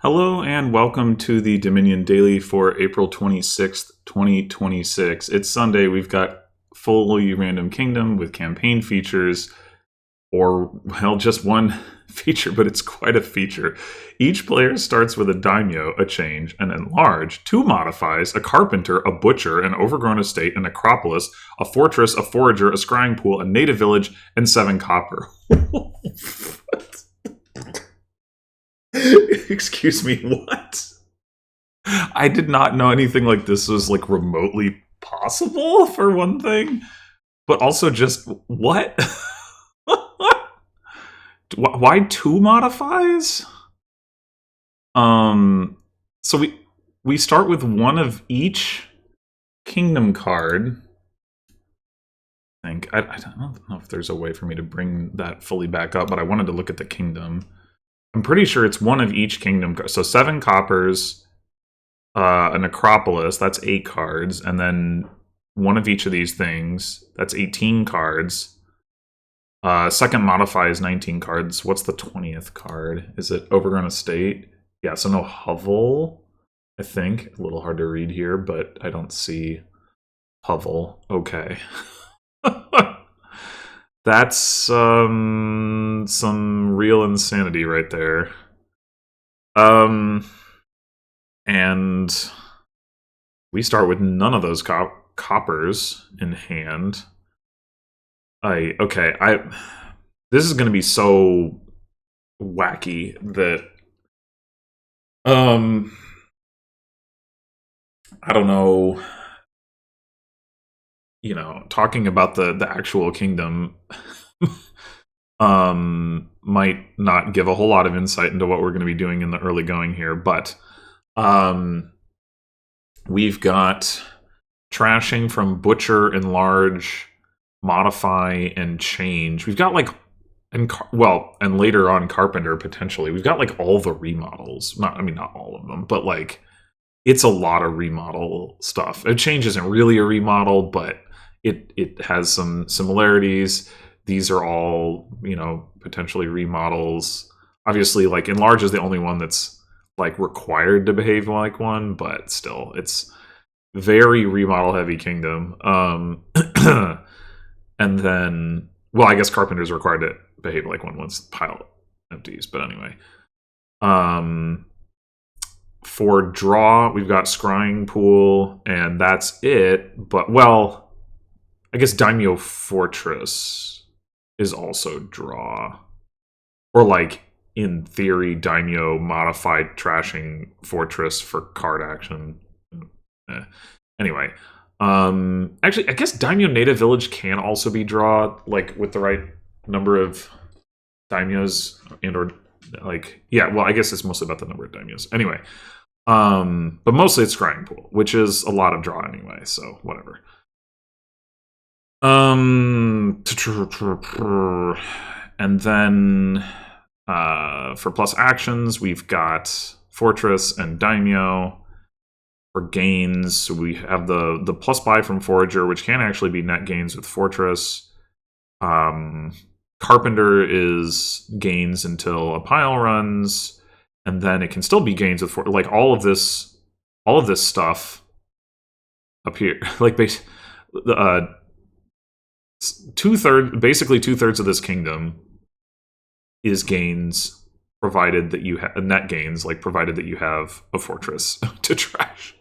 Hello and welcome to the Dominion Daily for April 26th, 2026. It's Sunday. We've got fully random kingdom with campaign features, or, well, just one feature, but it's quite a feature. Each player starts with a daimyo, a change, an enlarge, two modifies, a carpenter, a butcher, an overgrown estate, an necropolis, a fortress, a forager, a scrying pool, a native village, and 7 copper. Excuse me, what? I did not know anything like this was like remotely possible, for one thing. But also just what? Why 2 modifies? So we start with one of each kingdom card. I don't know if there's a way for me to bring that fully back up, but I wanted to look at the kingdom. I'm pretty sure it's one of each kingdom. So 7 coppers, a necropolis, that's 8 cards, and then one of each of these things, that's 18 cards. Second modify is 19 cards. What's the 20th card? Is it Overgrown Estate? Yeah, so no hovel, I think. A little hard to read here, but I don't see hovel. Okay. That's some real insanity right there. And we start with none of those coppers in hand. This is going to be so wacky that I don't know. Talking about the actual kingdom might not give a whole lot of insight into what we're going to be doing in the early going here, but we've got trashing from butcher, enlarge, modify, and change. We've got and later on carpenter potentially. We've got like all the remodels. Not all of them, but like it's a lot of remodel stuff. A change isn't really a remodel, but it has some similarities. These are all, potentially remodels. Obviously, like enlarge is the only one that's like required to behave like one, but still, it's very remodel heavy kingdom. And then, well, I guess carpenter's required to behave like one once the pile empties. But anyway, for draw, we've got scrying pool, and that's it. But, well, I guess Daimyo Fortress is also draw. Or, like, in theory, Daimyo modified trashing Fortress for card action. Anyway. Actually, I guess Daimyo Native Village can also be draw, like, with the right number of daimyos and/or, like, yeah, well, I guess it's mostly about the number of daimyos. Anyway. But mostly it's scrying pool, which is a lot of draw anyway, so whatever. And then for plus actions, we've got Fortress and Daimyo. For gains, we have the plus buy from Forager, which can actually be net gains with Fortress. Carpenter is gains until a pile runs, and then it can still be gains with Fortress. Like all of this stuff up here, like basically 2/3 of this kingdom is gains, provided that you have net gains, like provided that you have a fortress to trash.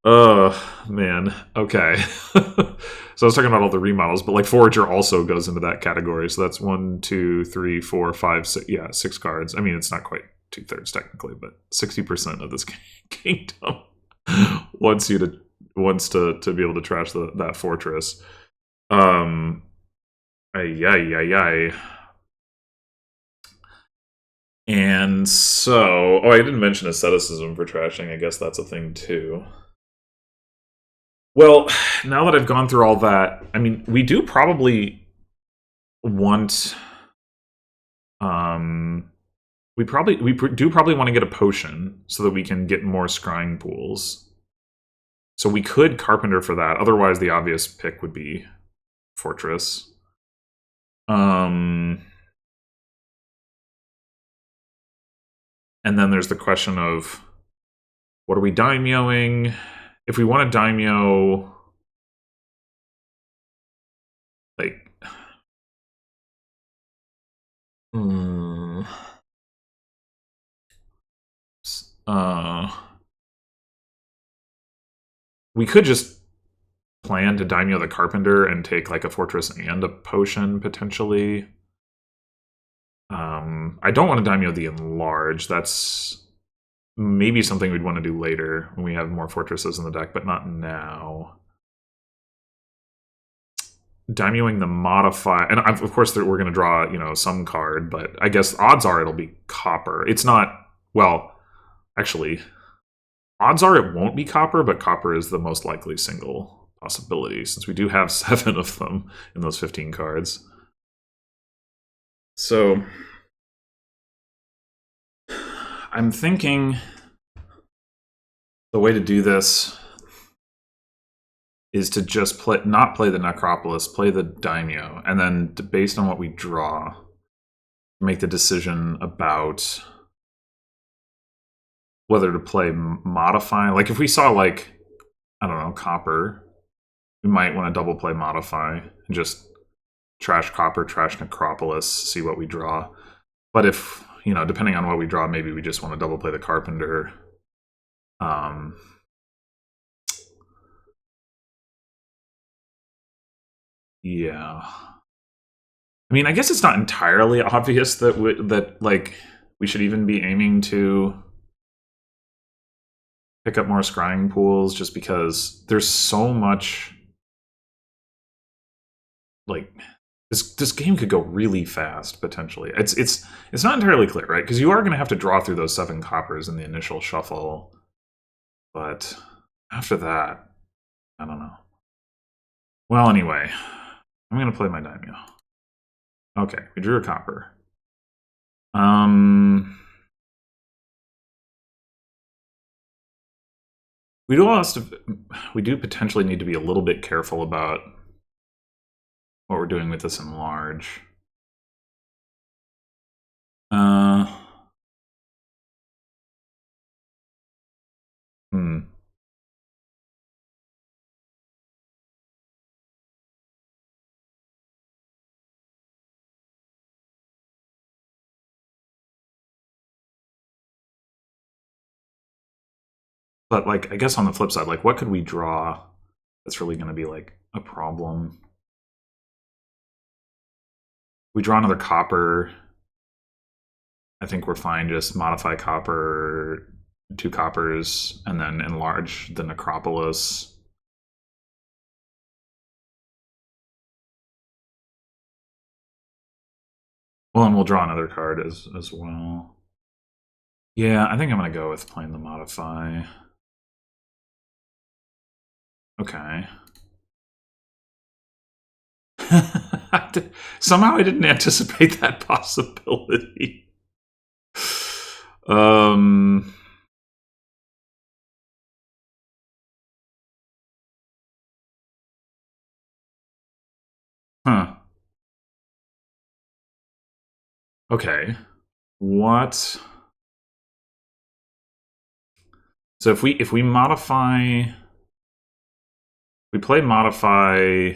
Oh man, okay. So I was talking about all the remodels, but like Forager also goes into that category. So that's 1, 2, 3, 4, 5, 6, 6 cards. I mean, it's not quite 2/3 technically, but 60% of this kingdom wants to be able to trash that fortress. And so, I didn't mention asceticism for trashing. I guess that's a thing too. Well, now that I've gone through all that, I mean, we do probably want, we do probably want to get a potion so that we can get more scrying pools. So we could carpenter for that. Otherwise, the obvious pick would be fortress. And then there's the question of what are we daimyoing? If we want to daimyo, like, we could just plan to daimyo the carpenter and take like a fortress and a potion potentially. I don't want to daimyo the enlarge. That's maybe something we'd want to do later when we have more fortresses in the deck, but not now. Daimyoing the modify, and of course we're going to draw, you know, some card, but I guess odds are it'll be copper. It's not, well, actually, odds are it won't be copper, but copper is the most likely single possibility since we do have 7 of them in those 15 cards. So I'm thinking the way to do this is to just not play the Necropolis, play the Daimyo, and then based on what we draw, make the decision about whether to play Modify. Like if we saw like, I don't know, Copper, we might want to double play Modify and just trash Copper, trash Necropolis, see what we draw. But if, you know, depending on what we draw, maybe we just want to double play the Carpenter. Yeah. I mean, I guess it's not entirely obvious that like we should even be aiming to pick up more scrying pools, just because there's so much. Like this game could go really fast potentially. It's not entirely clear, right? Because you are going to have to draw through those 7 coppers in the initial shuffle, but after that, I don't know. Well, anyway, I'm going to play my daimyo. Okay, we drew a copper. We do potentially need to be a little bit careful about what we're doing with this enlarge. But like, I guess on the flip side, like, what could we draw that's really going to be like a problem? We draw another copper. I think we're fine. Just modify copper, 2 coppers, and then enlarge the Necropolis. Well, and we'll draw another card as well. Yeah, I think I'm going to go with playing the modify. Okay. Somehow I didn't anticipate that possibility. Huh. Okay. What? So if we modify, we play modify.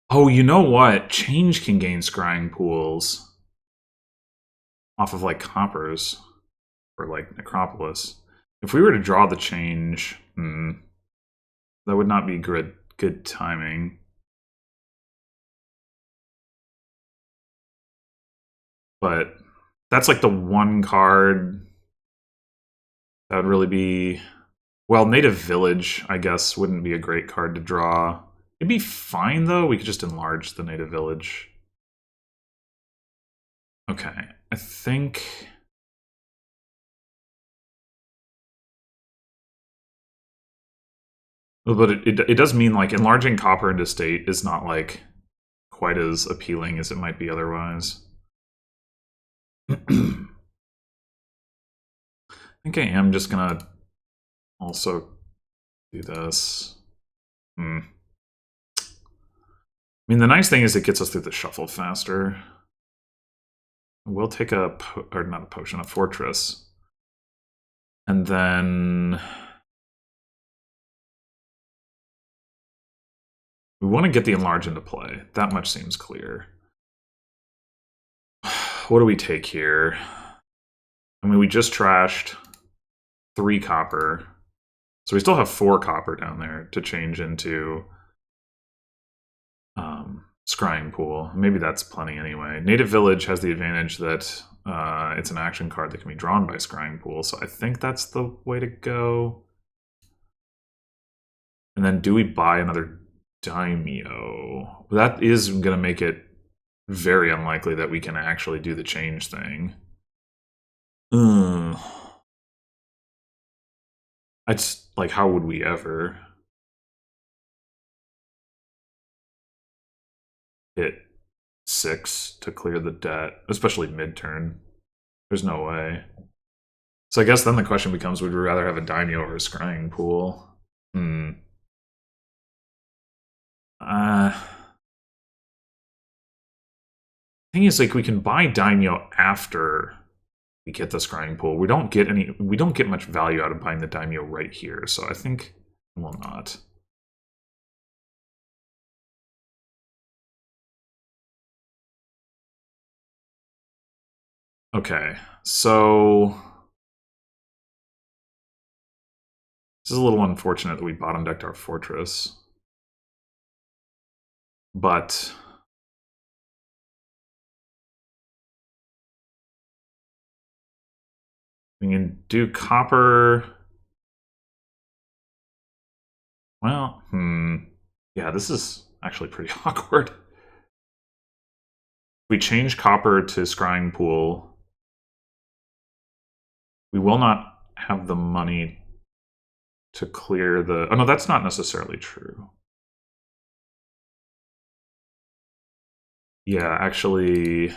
Oh, you know what? Change can gain scrying pools off of like coppers or like Necropolis. If we were to draw the change, that would not be good timing. But that's like the one card that would really be, well, Native Village, I guess, wouldn't be a great card to draw. It'd be fine though. We could just enlarge the Native Village. Okay, I think. But it does mean like enlarging copper into state is not like quite as appealing as it might be otherwise. I think I am just gonna also do this. I mean, the nice thing is it gets us through the shuffle faster. We'll take or not a potion, a fortress. And then we want to get the enlarge into play. That much seems clear. What do we take here? I mean, we just trashed 3 copper. So we still have 4 copper down there to change into Scrying Pool. Maybe that's plenty anyway. Native Village has the advantage that it's an action card that can be drawn by Scrying Pool, so I think that's the way to go. And then do we buy another Daimyo? That is going to make it very unlikely that we can actually do the change thing. It's like, how would we ever hit 6 to clear the debt, especially mid-turn? There's no way. So I guess then the question becomes, would we rather have a Daimyo or a Scrying Pool? Thing is, like, we can buy Daimyo after we get the Scrying Pool. We don't get much value out of buying the Daimyo right here, so I think we'll not. Okay, so this is a little unfortunate that we bottom decked our fortress, but we can do copper. Well, yeah, this is actually pretty awkward. We change copper to Scrying Pool. We will not have the money to clear the... Oh, no, that's not necessarily true. Yeah, actually...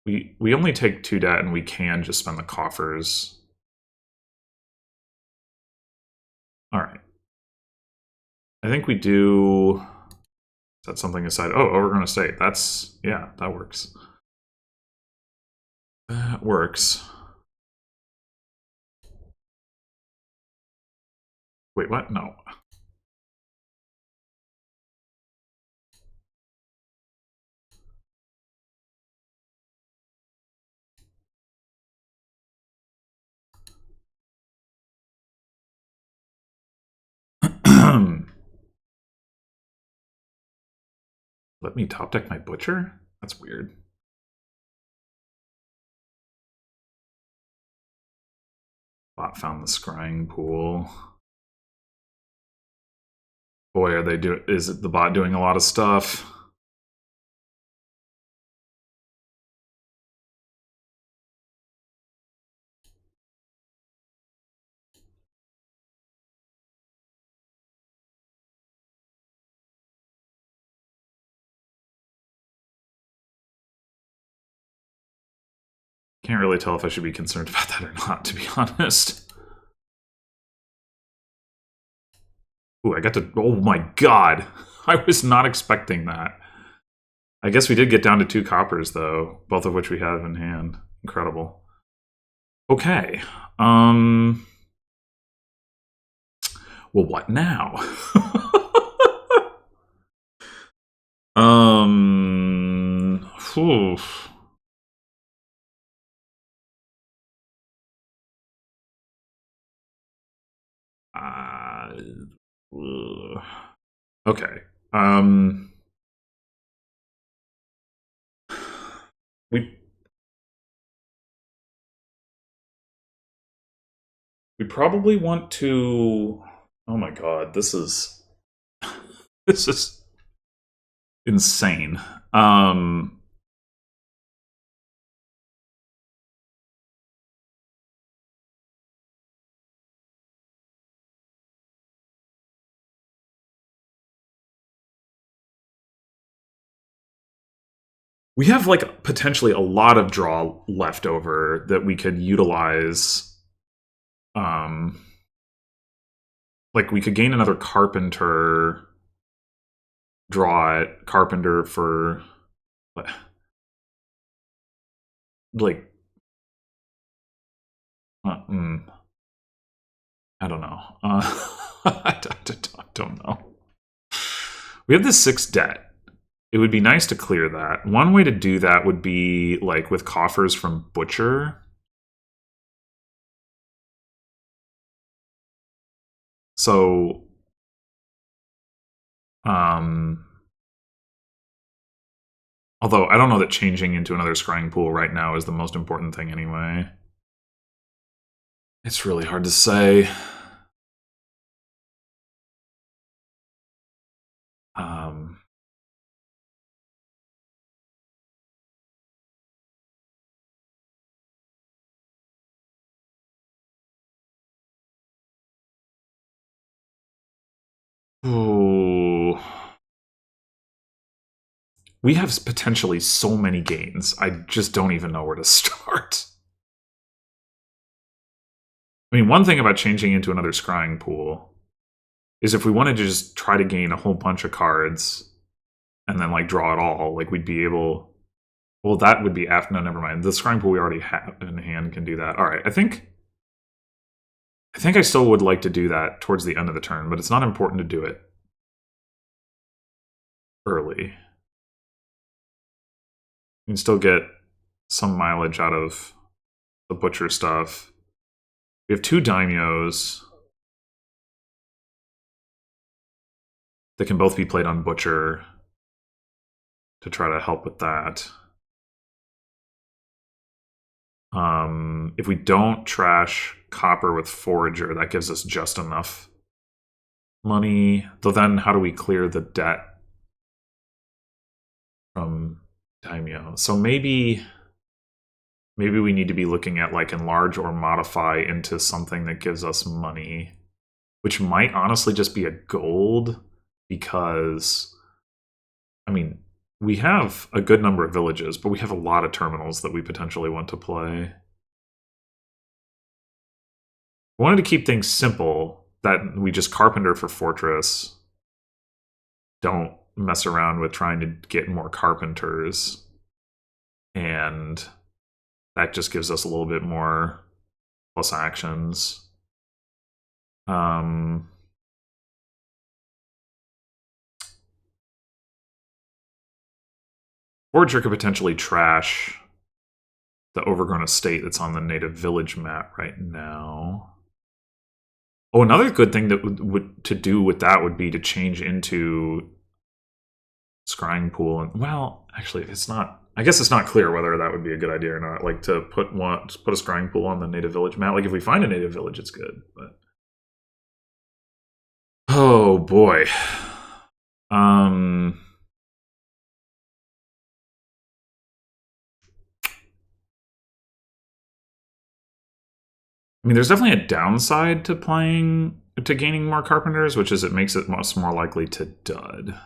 We only take 2 debt, and we can just spend the coffers. All right. I think we do... Set something aside. Oh, we're going to say that's... Yeah, that works. That works. Wait, what? No. Let me top deck my butcher? That's weird. Bot found the Scrying Pool. Boy, are they is the bot doing a lot of stuff? Can't really tell if I should be concerned about that or not, to be honest. Ooh, I got to... Oh my god! I was not expecting that. I guess we did get down to 2 coppers, though, both of which we have in hand. Incredible. Okay. Well, what now? Whew. Okay. We probably want to... Oh my god, this is... this is insane. We have, like, potentially a lot of draw left over that we could utilize Like, we could gain another carpenter, draw it, carpenter for, like, I don't know. I don't know. We have this 6 debt. It would be nice to clear that. One way to do that would be like with coffers from Butcher. So, although I don't know that changing into another scrying pool right now is the most important thing anyway. It's really hard to say. Oh, we have potentially so many gains. I just don't even know where to start. I mean, one thing about changing into another scrying pool is if we wanted to just try to gain a whole bunch of cards and then like draw it all, like we'd be able. Well, that would be after. No, never mind. The scrying pool we already have in hand can do that. All right, I think I still would like to do that towards the end of the turn, but it's not important to do it early. You can still get some mileage out of the Butcher stuff. We have 2 daimyos that can both be played on Butcher to try to help with that. If we don't trash Copper with Forager, that gives us just enough money. Though then, how do we clear the debt from daimyo? So maybe we need to be looking at like enlarge or modify into something that gives us money, which might honestly just be a gold, because I mean, we have a good number of villages, but we have a lot of terminals that we potentially want to play. I wanted to keep things simple, that we just carpenter for fortress. Don't mess around with trying to get more carpenters. And that just gives us a little bit more plus actions. Forager could potentially trash the overgrown estate that's on the native village map right now. Oh, another good thing that would to do with that would be to change into scrying pool. And well, actually, it's not. I guess it's not clear whether that would be a good idea or not. Like to put a scrying pool on the native village map. Like if we find a native village, it's good. But oh boy, I mean, there's definitely a downside to gaining more carpenters, which is it makes it much more likely to dud.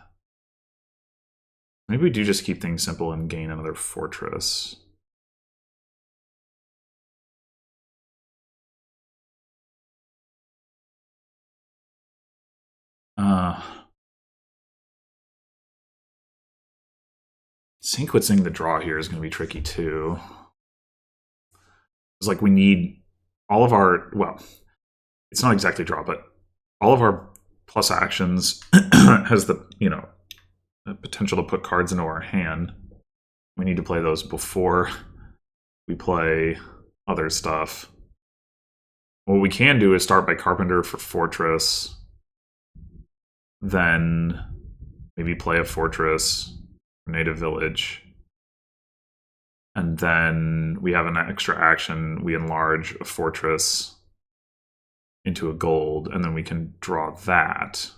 Maybe we do just keep things simple and gain another fortress. Sequencing the draw here is going to be tricky too. It's like we need all of our, well, it's not exactly draw, but all of our plus actions has the, the potential to put cards into our hand. We need to play those before we play other stuff. What we can do is start by carpenter for fortress, then maybe play a fortress, native village, and then we have an extra action. We enlarge a fortress into a gold, and then we can draw that.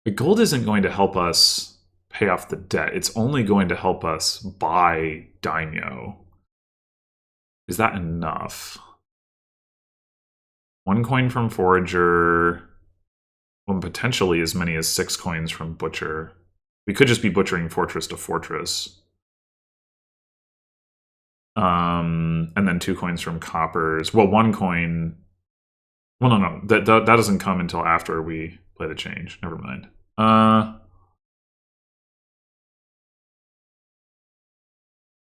The gold isn't going to help us pay off the debt. It's only going to help us buy daimyo. Is that enough? 1 coin from Forager, and potentially as many as 6 coins from Butcher. We could just be butchering fortress to fortress. And then 2 coins from coppers. Well, 1 coin. Well, no. That doesn't come until after we play the change. Never mind.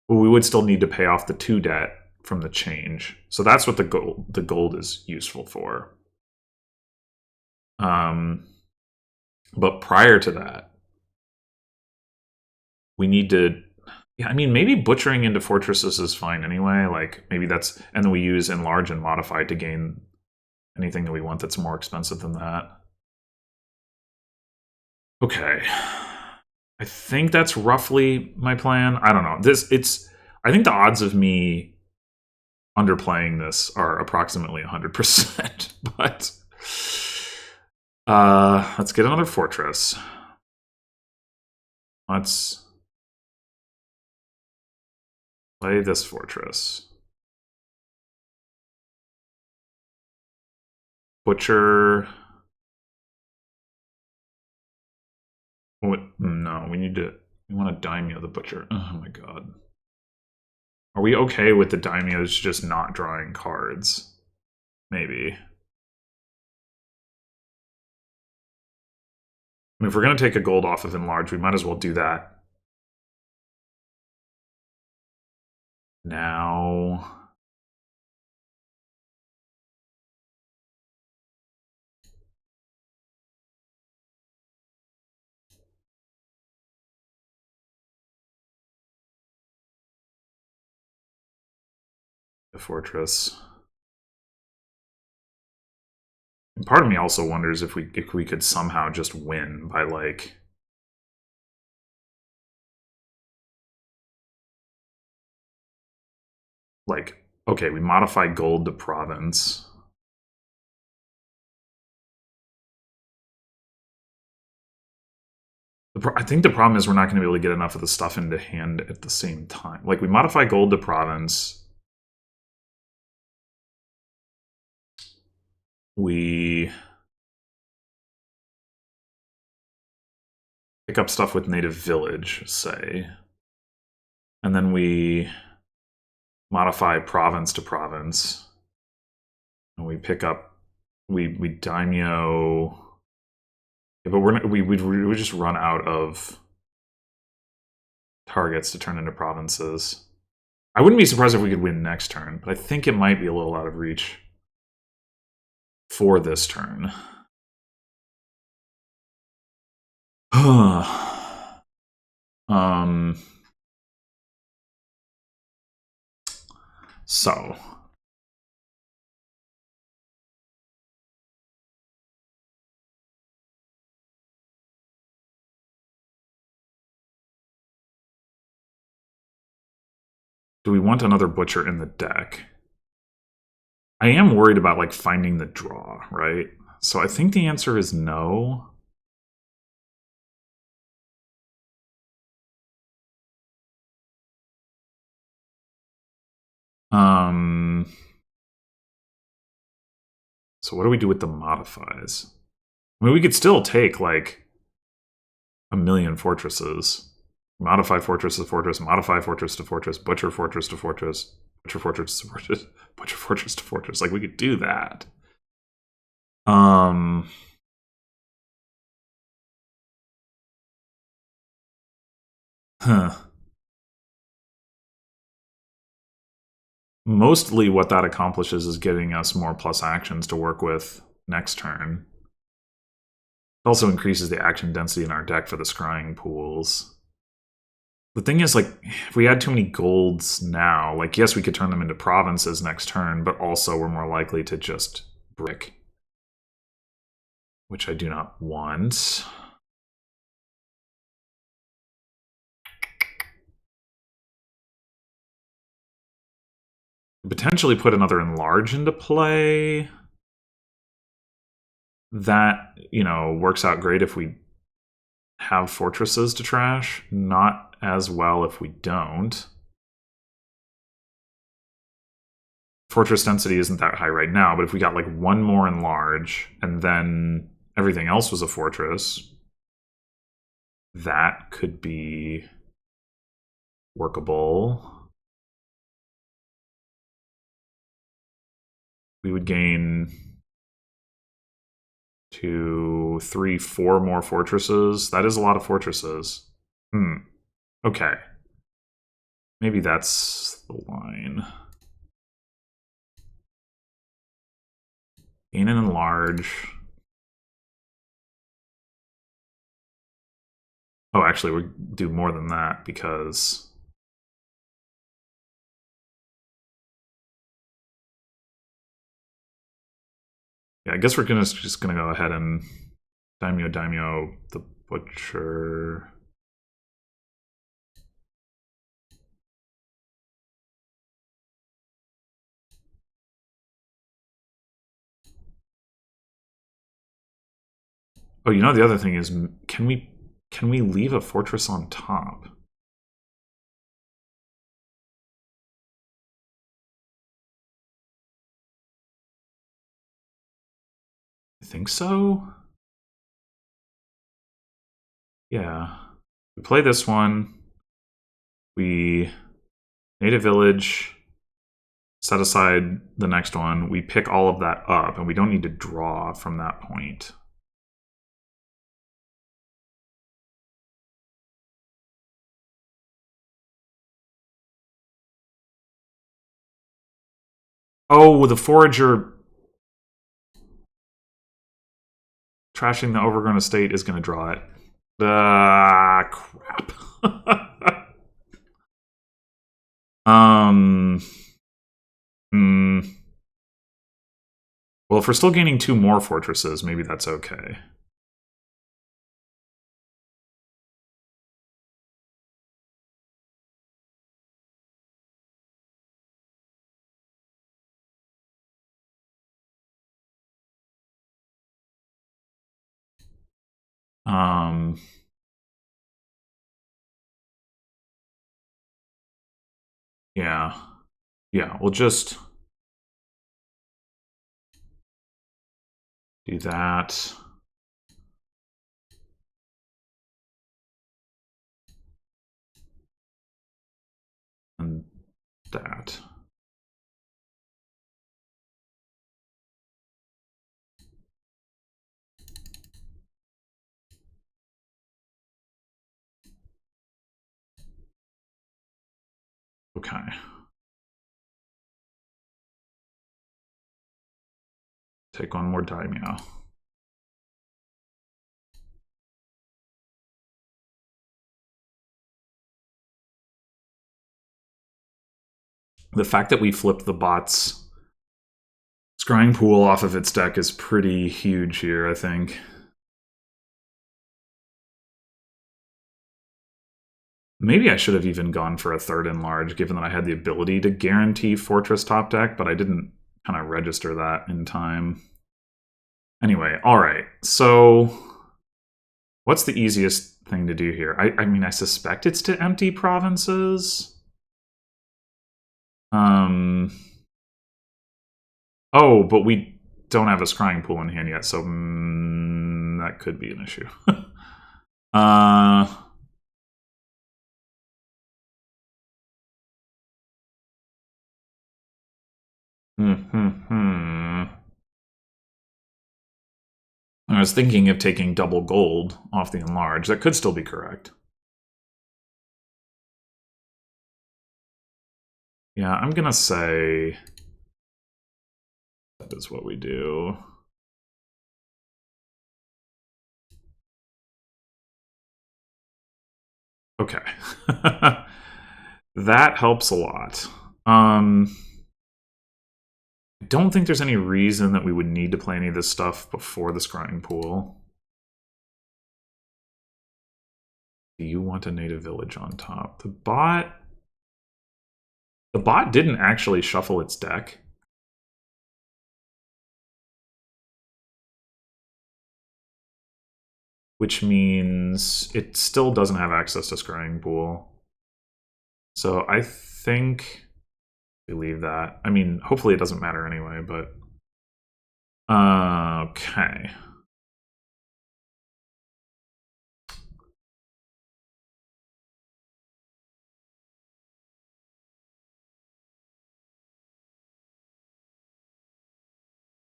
Well, we would still need to pay off the 2 debt from the change. So that's what the gold is useful for. But prior to that, we need to. Yeah, I mean, maybe butchering into fortresses is fine anyway. Like, maybe that's. And then we use enlarge and modify to gain anything that we want that's more expensive than that. Okay. I think that's roughly my plan. I don't know. I think the odds of me underplaying this are approximately 100%. But let's get another fortress. Let's play this fortress. Butcher. What? No, we want to daimyo the butcher. Oh my god. Are we okay with the daimyos just not drawing cards? Maybe. I mean, if we're going to take a gold off of enlarge, we might as well do that now. The fortress. And part of me also wonders if we could somehow just win by like okay, we modify gold to province. I think the problem is we're not going to be able to get enough of the stuff into hand at the same time. Like, we modify gold to province. We pick up stuff with native village, say. And then we modify province to province. And we pick up, we daimyo. Yeah, but we just run out of targets to turn into provinces. I wouldn't be surprised if we could win next turn, but I think it might be a little out of reach for this turn. So do we want another butcher in the deck? I am worried about like finding the draw, right? So I think the answer is no. So what do we do with the modifies? I mean, we could still take like a million fortresses. Modify fortress to fortress, modify fortress to fortress, butcher fortress to fortress, butcher fortress to fortress, butcher fortress to fortress. Like, we could do that. Mostly what that accomplishes is getting us more plus actions to work with next turn. It also increases the action density in our deck for the scrying pools. The thing is, like, if we had too many golds now, like, yes, we could turn them into provinces next turn, but also we're more likely to just brick. Which I do not want. Potentially put another enlarge into play. That, you know, works out great if we have fortresses to trash. Not as well if we don't. Fortress density isn't that high right now, but if we got like one more enlarge and then everything else was a fortress, that could be workable. we would gain 2, 3, 4 more fortresses. That is a lot of fortresses. Okay. Maybe that's the line. Gain and enlarge. Oh, actually, we do more than that because yeah, I guess we're just gonna go ahead and daimyo the butcher. Oh, you know the other thing is, can we leave a fortress on top? I think so. Yeah. We play this one. We native village, set aside the next one. We pick all of that up, and we don't need to draw from that point. Oh, the forager trashing the overgrown estate is going to draw it. Ah, crap. Hmm. Well, if we're still gaining 2 more fortresses, maybe that's okay. Um, yeah. Yeah, we'll just do that. And that. Okay. Take one more daimyo. The fact that we flipped the bot's scrying pool off of its deck is pretty huge here, I think. Maybe I should have even gone for a third enlarge, given that I had the ability to guarantee Fortress top deck, but I didn't kind of register that in time. Anyway, all right. So what's the easiest thing to do here? I mean, I suspect it's to empty provinces. Oh, but we don't have a scrying pool in hand yet, so that could be an issue. uh... I was thinking of taking double gold off the enlarge. That could still be correct. Yeah, I'm gonna say that is what we do. Okay. That helps a lot. I don't think there's any reason that we would need to play any of this stuff before the scrying pool. Do you want a native village on top? The bot didn't actually shuffle its deck. Which means it still doesn't have access to scrying pool. So I think we leave that. I mean, hopefully it doesn't matter anyway, but okay.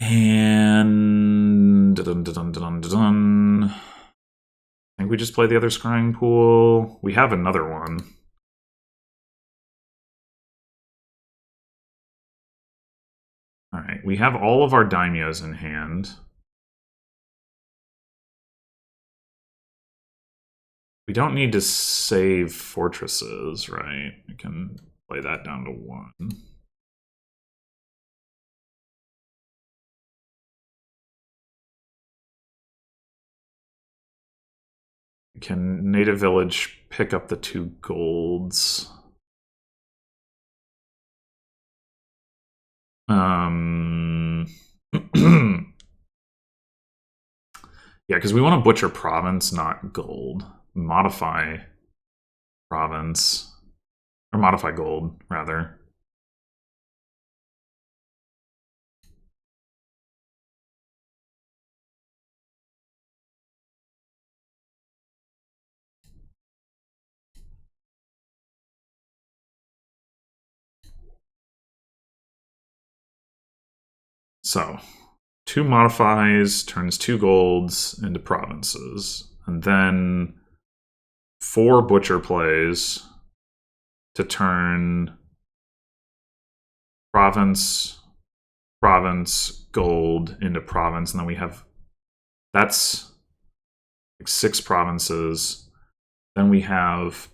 And dun, dun, dun, dun, dun, dun. I think we just play the other scrying pool. We have another one. All right, we have all of our daimyos in hand. We don't need to save fortresses, right? We can play that down to 1. Can Native Village pick up the 2 golds? Yeah, because we want to butcher province, not gold. Modify province. Or modify gold, rather. So, 2 modifies, turns 2 golds into provinces. And then 4 butcher plays to turn province, province, gold into province. And then we have, that's like 6 provinces. Then we have,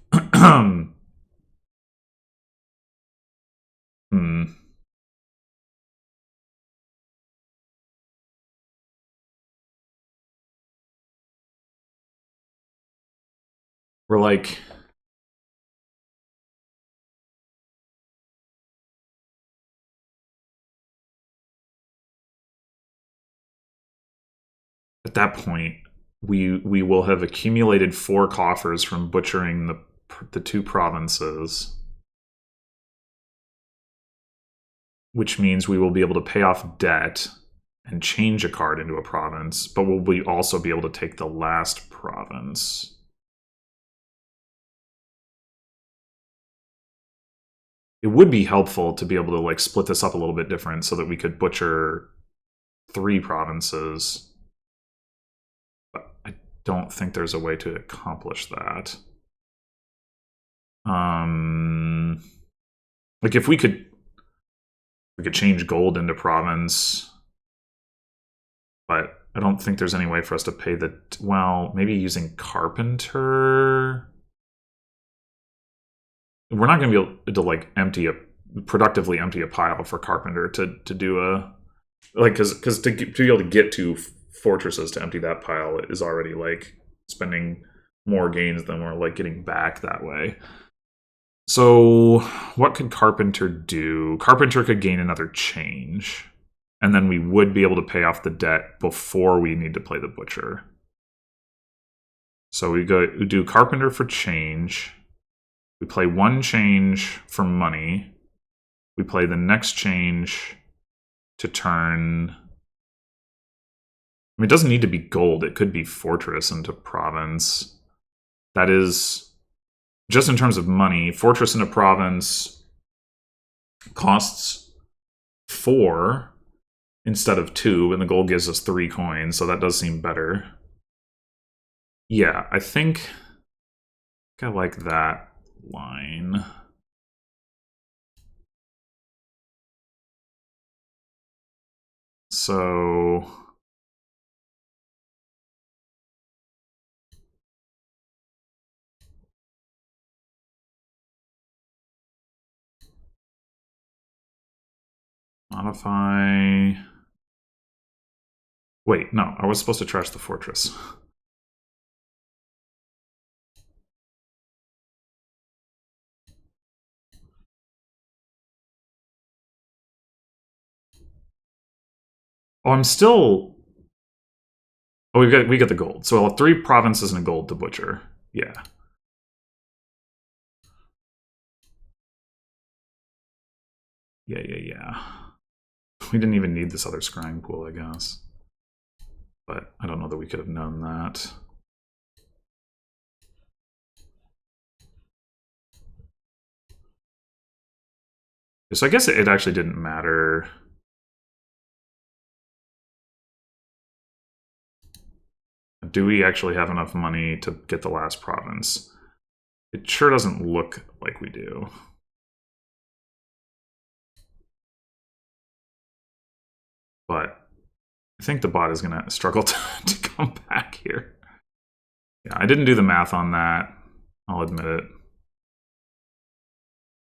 we're like, at that point, we will have accumulated 4 coffers from butchering the 2 provinces, which means we will be able to pay off debt and change a card into a province, but will we also be able to take the last province? It would be helpful to be able to like split this up a little bit different so that we could butcher 3 provinces. But I don't think there's a way to accomplish that. Like if we could change gold into province, but I don't think there's any way for us to pay the, well, maybe using carpenter. We're not going to be able to like productively empty a pile for carpenter to do a, like, because to be able to get 2 fortresses to empty that pile is already like spending more gains than we're like getting back that way. So what could carpenter do? Carpenter could gain another change, and then we would be able to pay off the debt before we need to play the butcher. So we do carpenter for change. We play 1 change for money. We play the next change to turn. I mean, it doesn't need to be gold. It could be fortress into province. That is, just in terms of money, fortress into province costs 4 instead of 2, and the gold gives us 3 coins, so that does seem better. Yeah, I think I like that line. So modify. Wait, no, I was supposed to trash the fortress. Oh, I'm still. Oh, we get the gold. So 3 provinces and a gold to butcher. Yeah. Yeah. We didn't even need this other scrying pool, I guess. But I don't know that we could have known that. So I guess it actually didn't matter do we actually have enough money to get the last province? It sure doesn't look like we do. But I think the bot is going to struggle to come back here. Yeah, I didn't do the math on that. I'll admit it.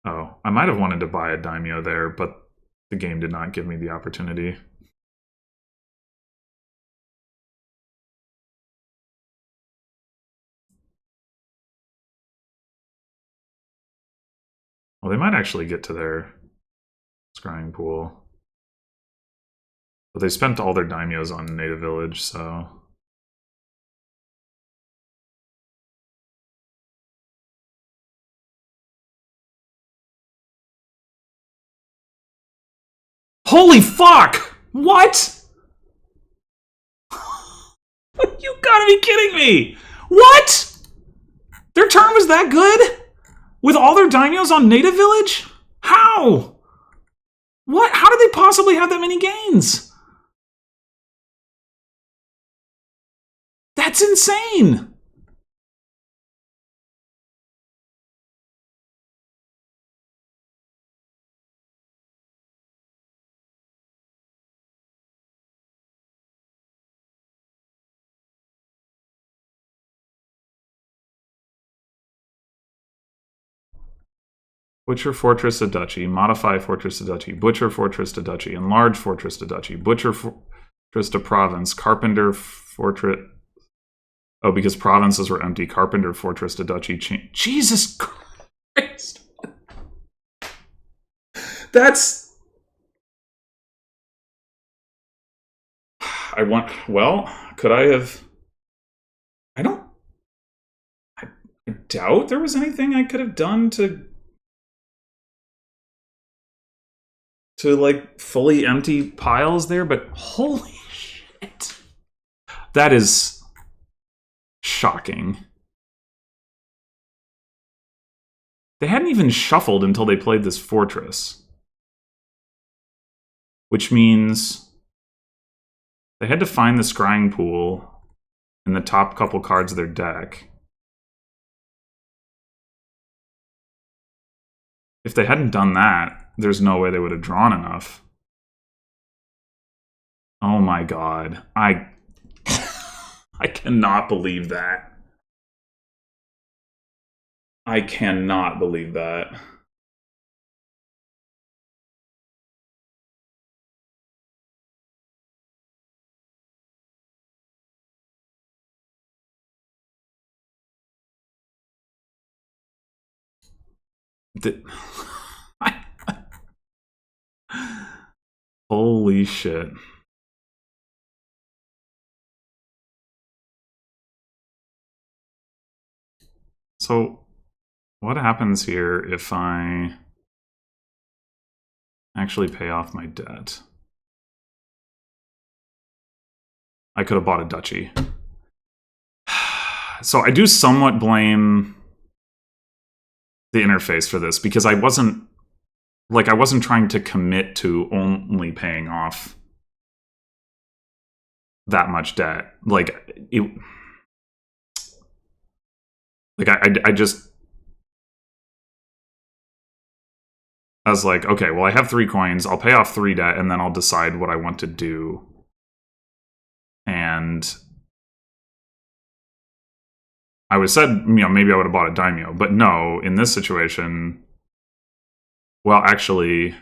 Oh, I might have wanted to buy a daimyo there, but the game did not give me the opportunity. Well, they might actually get to their scrying pool. But they spent all their daimyos on native village, so... Holy fuck! What? You gotta be kidding me! What? Their turn was that good? With all their daimyos on native village? How? What? How did they possibly have that many gains? That's insane! Butcher Fortress to Duchy, Modify Fortress to Duchy, Butcher Fortress to Duchy, Enlarge Fortress to Duchy, Butcher Fortress to Province, Carpenter Fortress... Oh, because provinces were empty. Carpenter Fortress to Duchy. Jesus Christ! That's... I want... Well, could I have... I don't... I doubt there was anything I could have done to like fully empty piles there, but holy shit. That is shocking. They hadn't even shuffled until they played this fortress. Which means they had to find the scrying pool in the top couple cards of their deck. If they hadn't done that, there's no way they would have drawn enough. Oh my god. I cannot believe that. I cannot believe that. Holy shit. So, what happens here if I actually pay off my debt? I could have bought a duchy. So I do somewhat blame the interface for this, because I wasn't trying to commit to only paying off that much debt. I was like, okay, well, I have 3 coins. I'll pay off 3 debt, and then I'll decide what I want to do. And I was said, maybe I would have bought a daimyo, but no, in this situation, well, actually,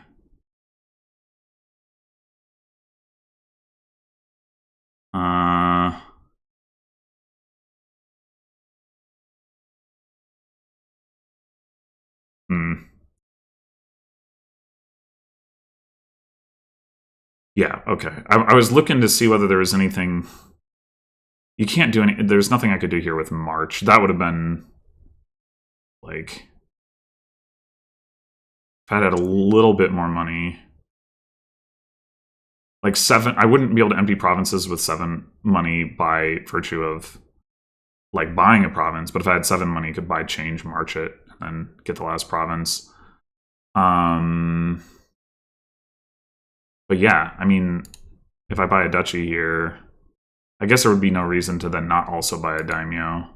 yeah, okay. I was looking to see whether there was anything... You can't do any... There's nothing I could do here with March. That would have been, like... If I had a little bit more money... Like 7... I wouldn't be able to empty provinces with 7 money by virtue of, like, buying a province. But if I had 7 money, I could buy change, march it, and get the last province. But yeah, I mean, if I buy a duchy here, I guess there would be no reason to then not also buy a daimyo.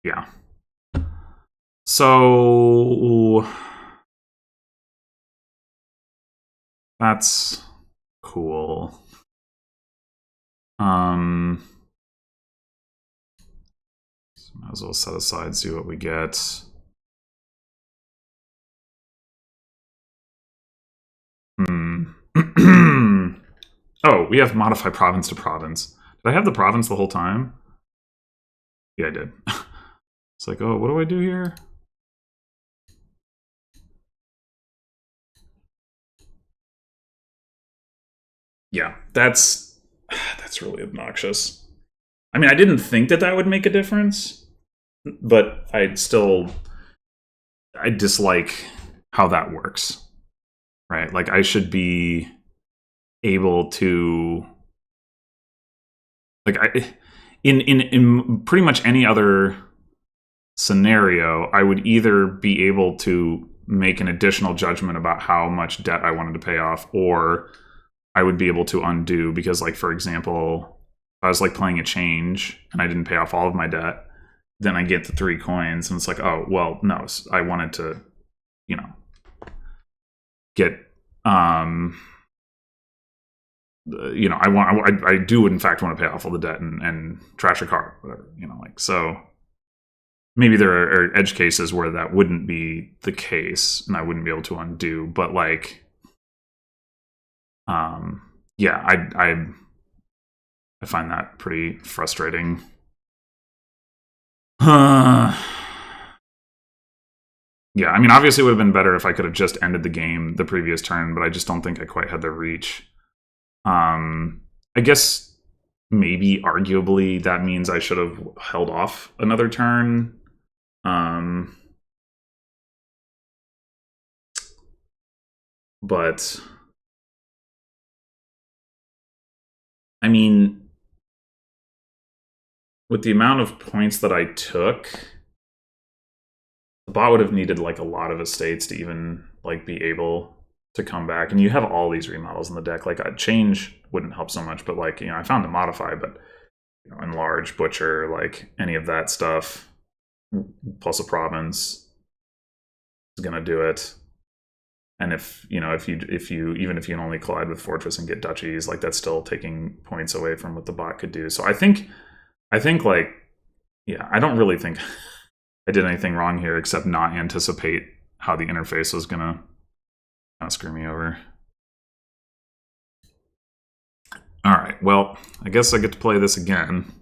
Yeah. So that's cool. So might as well set aside, see what we get. Oh, we have modify province to province. Did I have the province the whole time? Yeah, I did. It's like, oh, what do I do here? Yeah, that's really obnoxious. I mean, I didn't think that that would make a difference, but I dislike how that works, right? Like, I should be able to, like, in pretty much any other scenario, I would either be able to make an additional judgment about how much debt I wanted to pay off, or I would be able to undo, because, like, for example, if I was like playing a change and I didn't pay off all of my debt, then I get the 3 coins and it's like, oh, well, no, I wanted to, you know, get, you know, I do in fact want to pay off all the debt and trash a car, whatever, you know, like, so maybe there are edge cases where that wouldn't be the case and I wouldn't be able to undo, but like, yeah, I find that pretty frustrating. Yeah, I mean, obviously it would have been better if I could have just ended the game the previous turn, but I just don't think I quite had the reach. I guess maybe arguably that means I should have held off another turn. But I mean, with the amount of points that I took, the bot would have needed like a lot of estates to even like be able to come back. And you have all these remodels in the deck. Like a change wouldn't help so much, but like, you know, I found the modify, but you know, enlarge, butcher, like any of that stuff, plus a province is gonna do it. And if you know, if you even if you can only collide with fortress and get duchies, like that's still taking points away from what the bot could do. So I think like, yeah, I don't really think I did anything wrong here except not anticipate how the interface was gonna kind of screw me over. All right, well, I guess I get to play this again.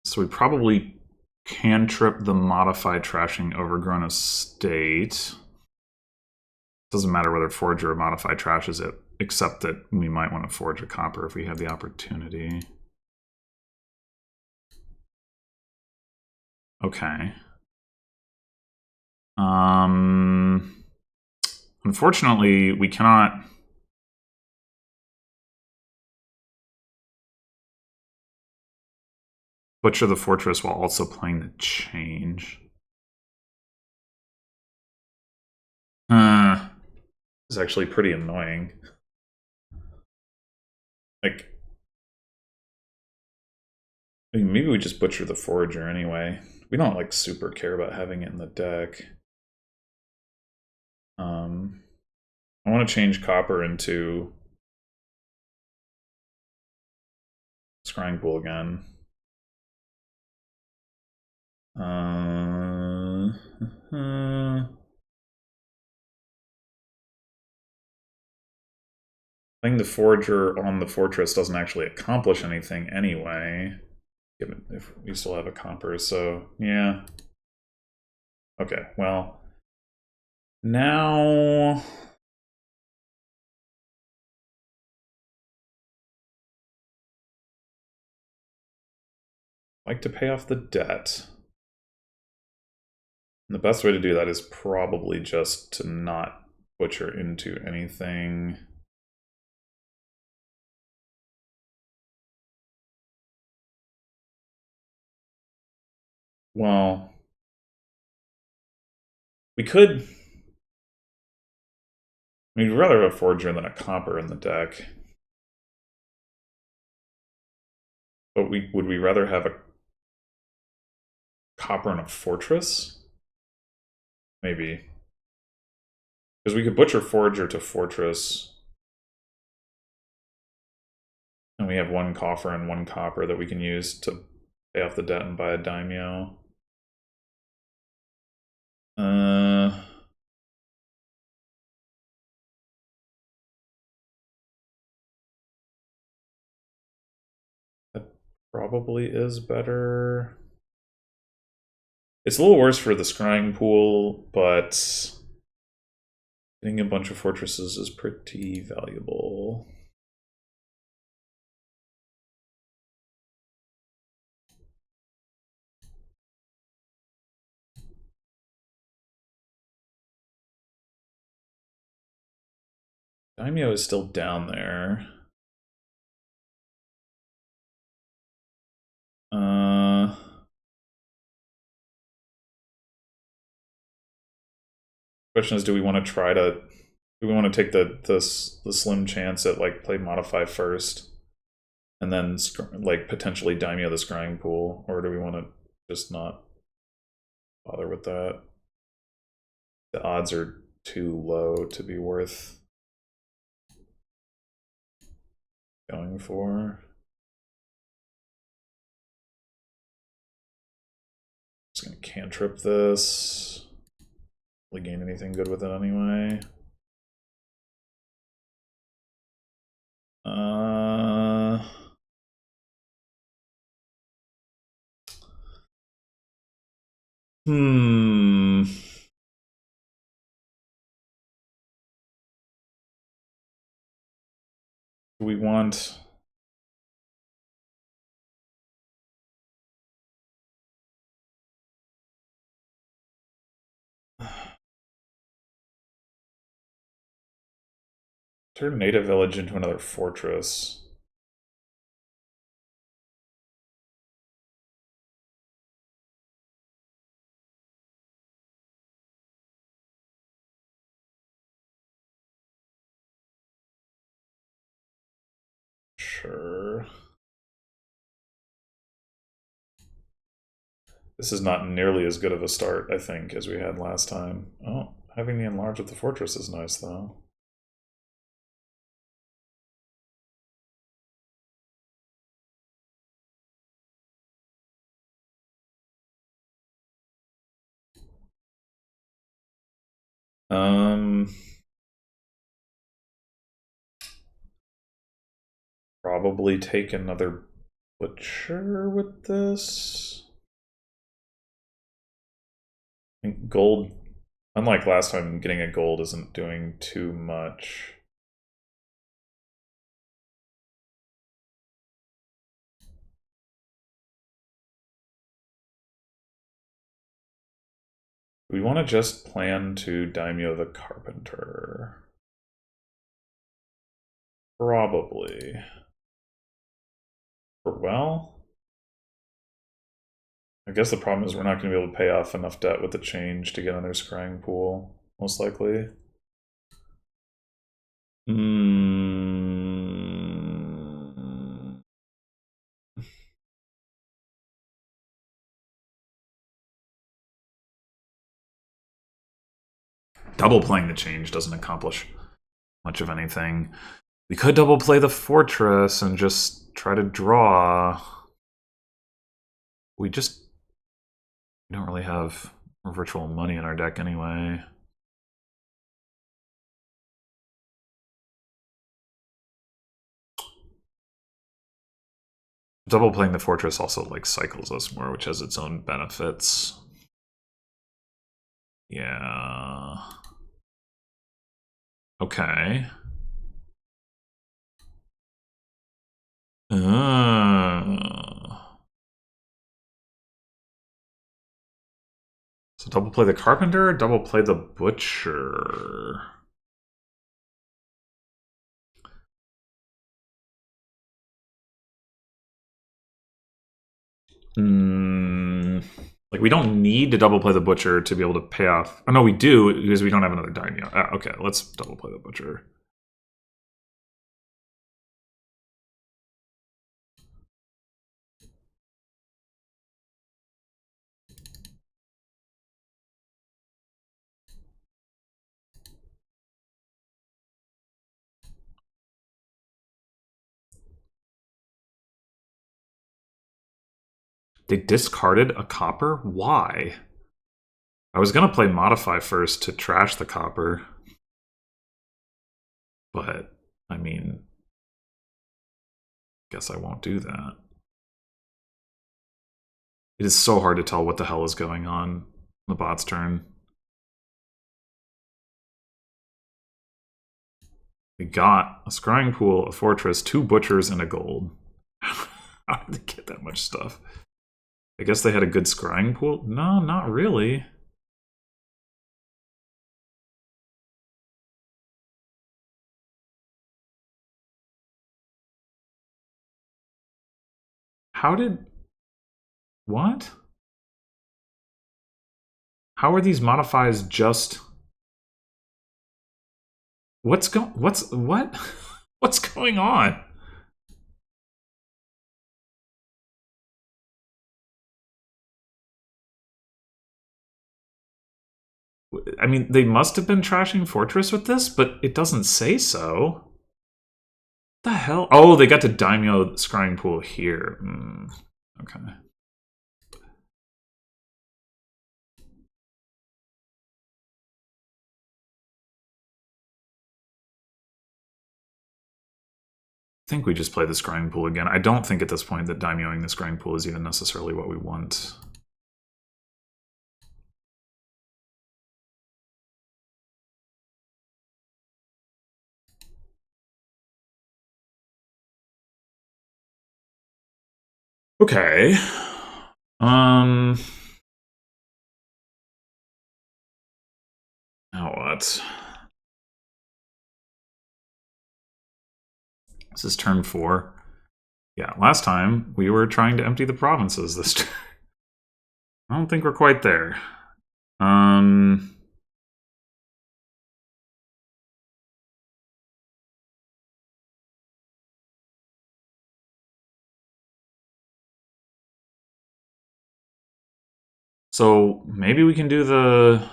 So we probably cantrip the modified trashing overgrown estate. Doesn't matter whether forge or modify trashes it, except that we might want to forge a copper if we have the opportunity. Okay. Unfortunately, we cannot butcher the fortress while also playing the change. It's actually pretty annoying. Like, I mean, maybe we just butcher the forager anyway. We don't like super care about having it in the deck. I want to change copper into scrying pool again. Playing the forager on the fortress doesn't actually accomplish anything anyway, given if we still have a comper, so yeah. Okay, well, now I'd like to pay off the debt. And the best way to do that is probably just to not butcher into anything. Well, we could. We'd rather have a forger than a copper in the deck. But would we rather have a copper and a fortress? Maybe. Because we could butcher forager to fortress. And we have one coffer and one copper that we can use to pay off the debt and buy a daimyo. That probably is better. It's a little worse for the scrying pool, but getting a bunch of fortresses is pretty valuable. Daimyo is still down there. Question is, do we want to take the slim chance at like play modify first, and then like potentially daimyo the scrying pool, or do we want to just not bother with that? The odds are too low to be worth going for. Just gonna cantrip this. Really gain anything good with it anyway. Do we want... Turn native village into another fortress. Sure. This is not nearly as good of a start, I think, as we had last time. Oh, having the enlarge of the fortress is nice, though. Probably take another butcher with this. I think gold, unlike last time, getting a gold isn't doing too much. We want to just plan to daimyo the carpenter. Probably. Well, I guess the problem is we're not going to be able to pay off enough debt with the change to get another scrying pool, most likely. Double playing the change doesn't accomplish much of anything. We could double play the fortress and just try to draw. We don't really have Or virtual money in our deck anyway. Double playing the fortress also like cycles us more, which has its own benefits. Yeah. Okay. So double play the carpenter, double play the butcher. Like we don't need to double play the butcher to be able to pay off. Oh no, we do because we don't have another daimyo. Okay, let's double play the butcher. They discarded a copper? Why? I was gonna play modify first to trash the copper. But, I mean, guess I won't do that. It is so hard to tell what the hell is going on the bot's turn. We got a scrying pool, a fortress, 2 butchers, and a gold. How did they get that much stuff? I guess they had a good scrying pool? No, not really. How did... What? How are these modifies just... What? What's going on? I mean, they must have been trashing Fortress with this, but it doesn't say so. The hell? Oh, they got to daimyo scrying pool here. Okay. I think we just play the scrying pool again. I don't think at this point that daimyoing the scrying pool is even necessarily what we want. Okay. Now what? This is turn 4. Yeah, last time we were trying to empty the provinces this turn. I don't think we're quite there. So maybe we can do the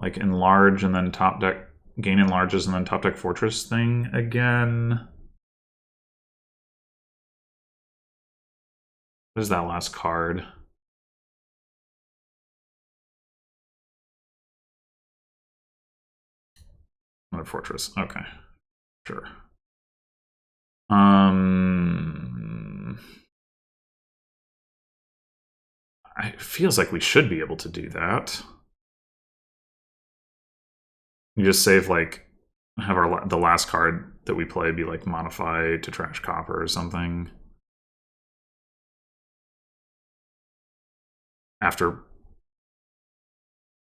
like enlarge and then top deck gain enlarges and then top deck fortress thing again. What is that last card? Another fortress. Okay. Sure. It feels like we should be able to do that. You just save like have the last card that we play be like modify to trash copper or something. After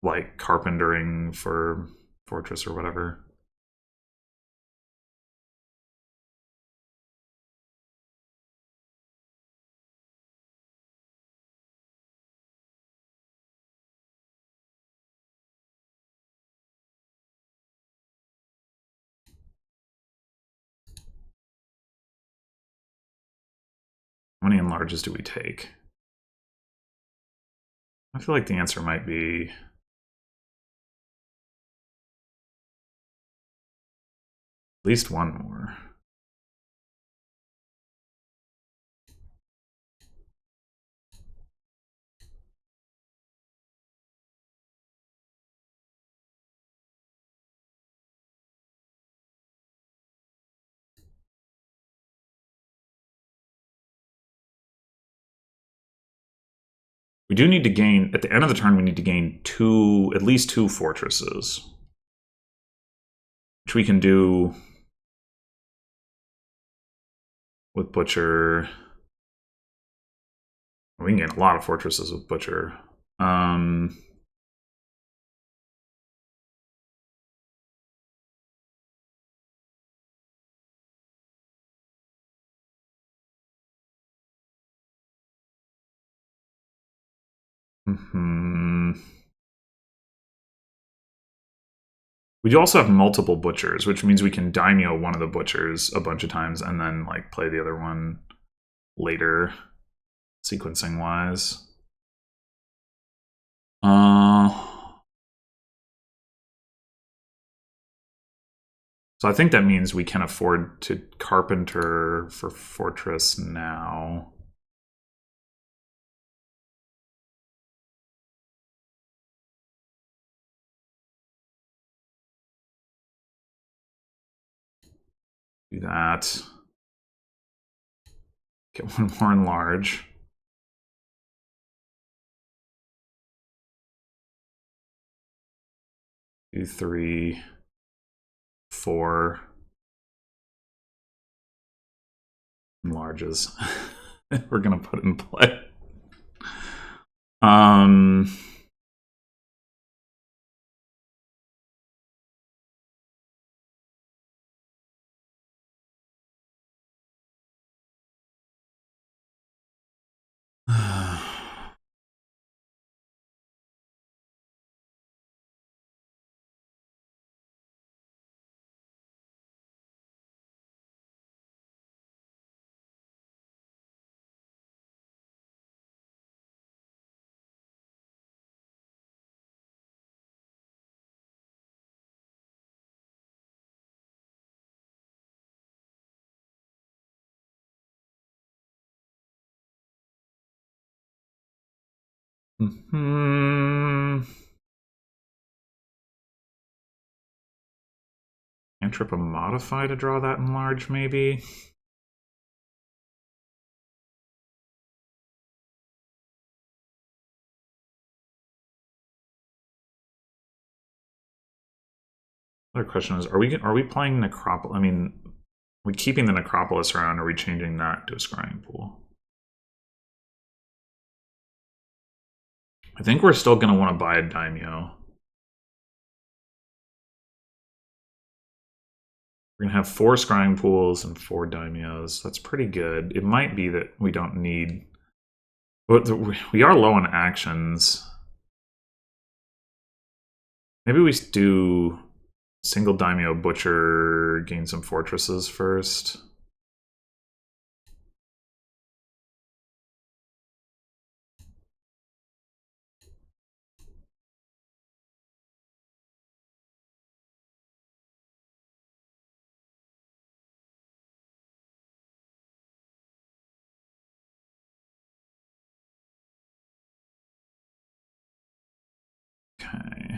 like carpentering for fortress or whatever. How many enlarges do we take? I feel like the answer might be at least one more. We do need to gain, at the end of the turn, we need to gain at least 2 fortresses. Which we can do with Butcher. We can gain a lot of fortresses with Butcher. We do also have multiple butchers, which means we can daimyo one of the butchers a bunch of times and then like play the other one later, sequencing wise. So I think that means we can afford to carpenter for fortress now. Do that. Get one more enlarge. Do 3, 4 enlarges. We're gonna put in play. Cantrip a modify to draw that enlarge, maybe? Other question is, are we playing Necropolis? I mean, are we keeping the Necropolis around, or are we changing that to a scrying pool? I think we're still going to want to buy a daimyo. We're going to have 4 scrying pools and 4 daimyos. That's pretty good. It might be that we don't need... But we are low on actions. Maybe we do single daimyo butcher, gain some fortresses first. Okay.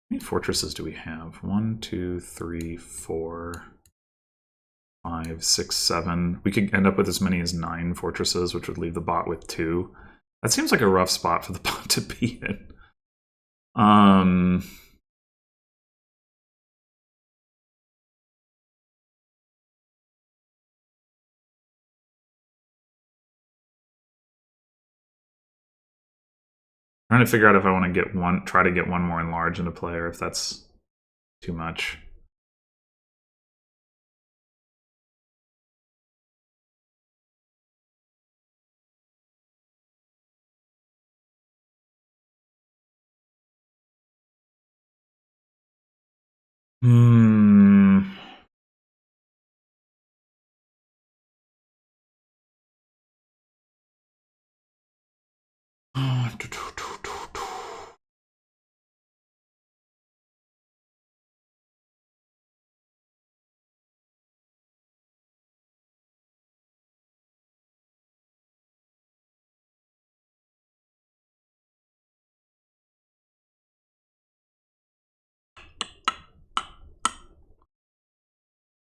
How many fortresses do we have? 1, 2, 3, 4, 5, 6, 7. We could end up with as many as 9 fortresses, which would leave the bot with 2. That seems like a rough spot for the bot to be in. Trying to figure out if I want to try to get one more enlarge into play, or if that's too much.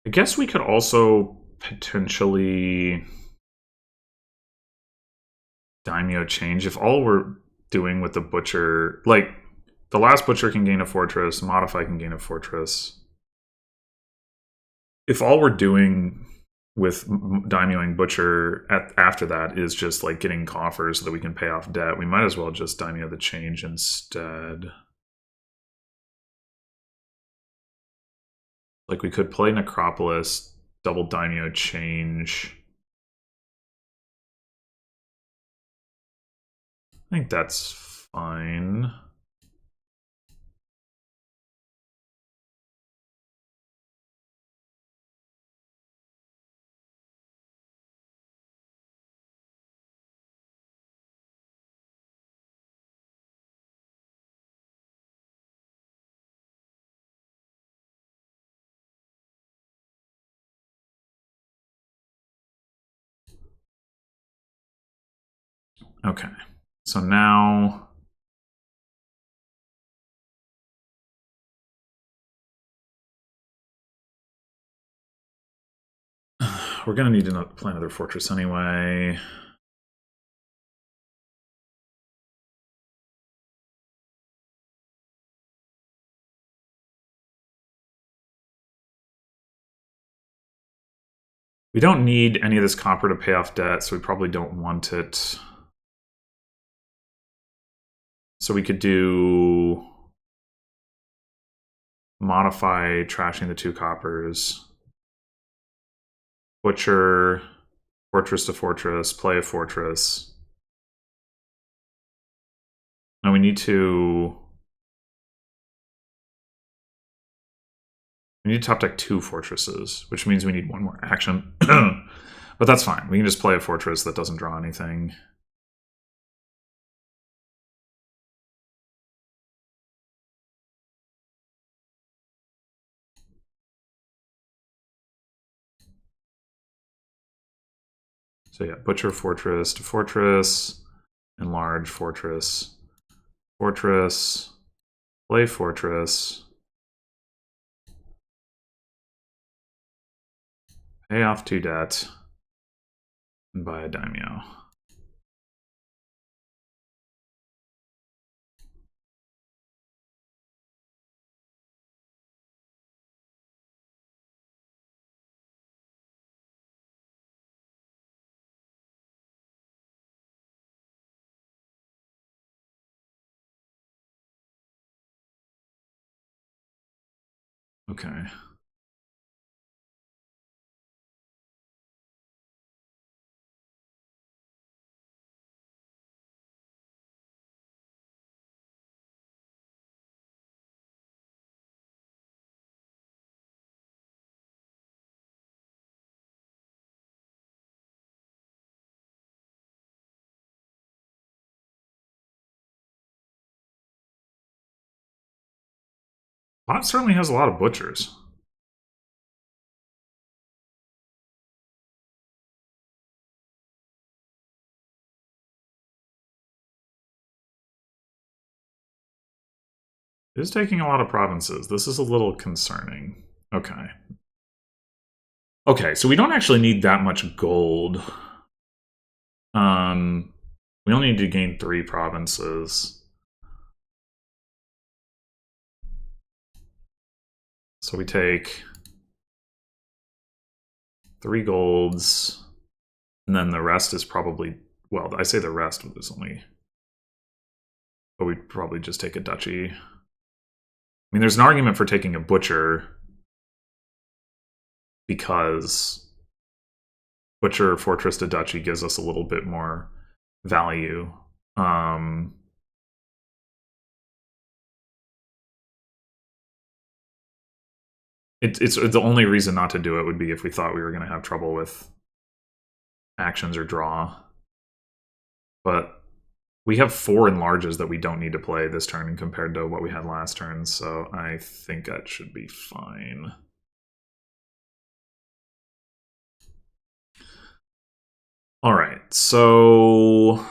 I guess we could also potentially daimyo change if all we're doing with the butcher, like the last butcher can gain a fortress, modify can gain a fortress. If all we're doing with daimyoing butcher after that is just like getting coffers so that we can pay off debt, we might as well just daimyo the change instead. Like we could play Necropolis, double daimyo change. I think that's fine. Okay, so now we're gonna need to play another fortress anyway. We don't need any of this copper to pay off debt, so we probably don't want it. So we could do modify trashing the 2 coppers, butcher, fortress to fortress, play a fortress. Now we need to top deck 2 fortresses, which means we need 1 more action. But that's fine. We can just play a fortress that doesn't draw anything. So yeah, butcher fortress to fortress, enlarge fortress, fortress, play fortress, pay off 2 debt, and buy a daimyo. Okay. Bot certainly has a lot of butchers. It is taking a lot of provinces. This is a little concerning. Okay. Okay, so we don't actually need that much gold. We only need to gain 3 provinces. So we take 3 golds, and then the rest is probably, well, I say the rest is only, but we'd probably just take a duchy. I mean, there's an argument for taking a butcher because butcher fortress to duchy gives us a little bit more value. It's the only reason not to do it would be if we thought we were going to have trouble with actions or draw. But we have 4 enlarges that we don't need to play this turn compared to what we had last turn, so I think that should be fine. All right, so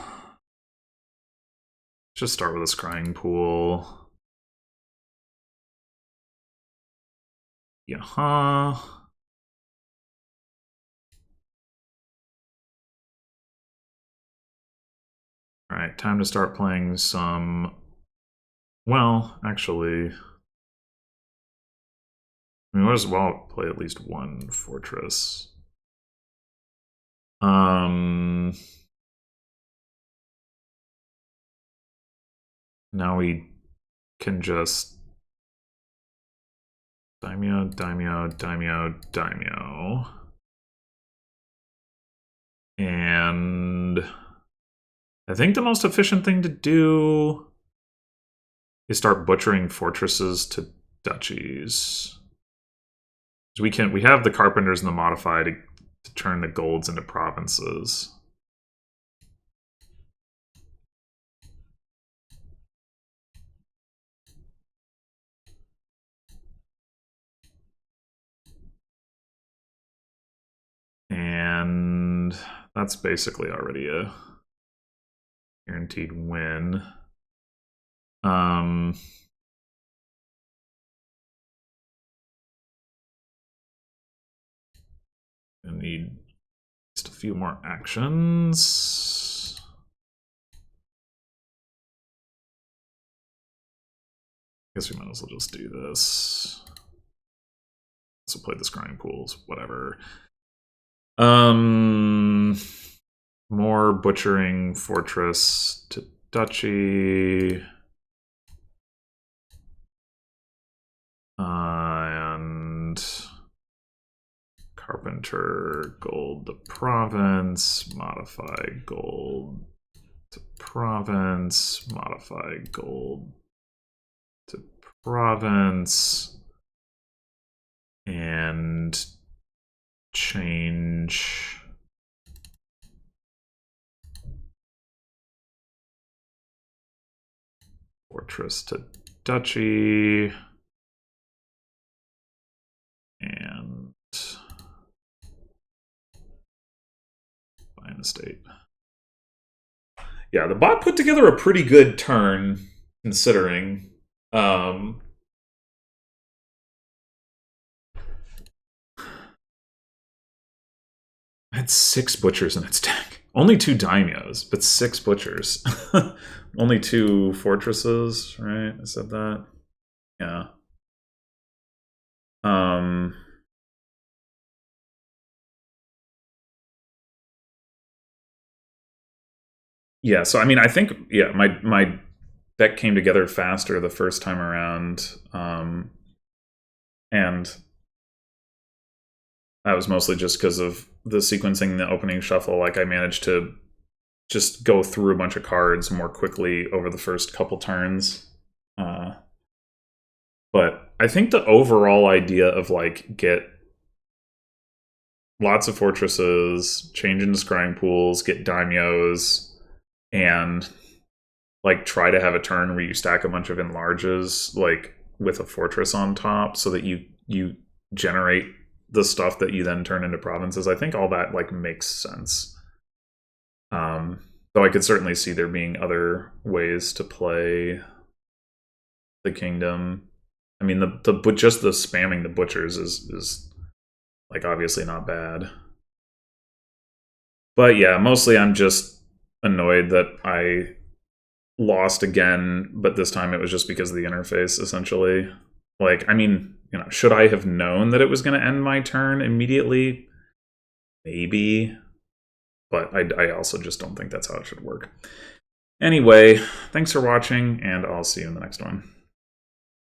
just start with a scrying pool. Yeah. All right, time to start playing some. Well, actually, I mean, might as well play at least one fortress. Now we can just daimyo, daimyo, daimyo, daimyo. And I think the most efficient thing to do is start butchering fortresses to duchies. We have the carpenters and the modify to turn the golds into provinces. And that's basically already a guaranteed win. I need just a few more actions. I guess we might as well just do this. Also play the scrying pools, whatever. More butchering fortress to duchy. And carpenter gold to province, modify gold to province, modify gold to province, and change fortress to duchy, and fine estate. Yeah, the bot put together a pretty good turn, considering. I had 6 butchers in its deck. Only 2 daimyos, but 6 butchers. Only 2 fortresses, right? I said that. Yeah. Yeah, so I mean, I think, yeah, my deck came together faster the first time around, and that was mostly just because of the sequencing, the opening shuffle. Like, I managed to just go through a bunch of cards more quickly over the first couple turns. But I think the overall idea of, like, get lots of fortresses, change into scrying pools, get daimyos, and, like, try to have a turn where you stack a bunch of enlarges, like, with a fortress on top, so that you generate the stuff that you then turn into provinces. I think all that, like, makes sense. Though I could certainly see there being other ways to play the kingdom. I mean, just the spamming the butchers is like obviously not bad. But yeah, mostly I'm just annoyed that I lost again, but this time it was just because of the interface, essentially. Like, I mean, you know, should I have known that it was going to end my turn immediately? Maybe. But I also just don't think that's how it should work. Anyway, thanks for watching, and I'll see you in the next one.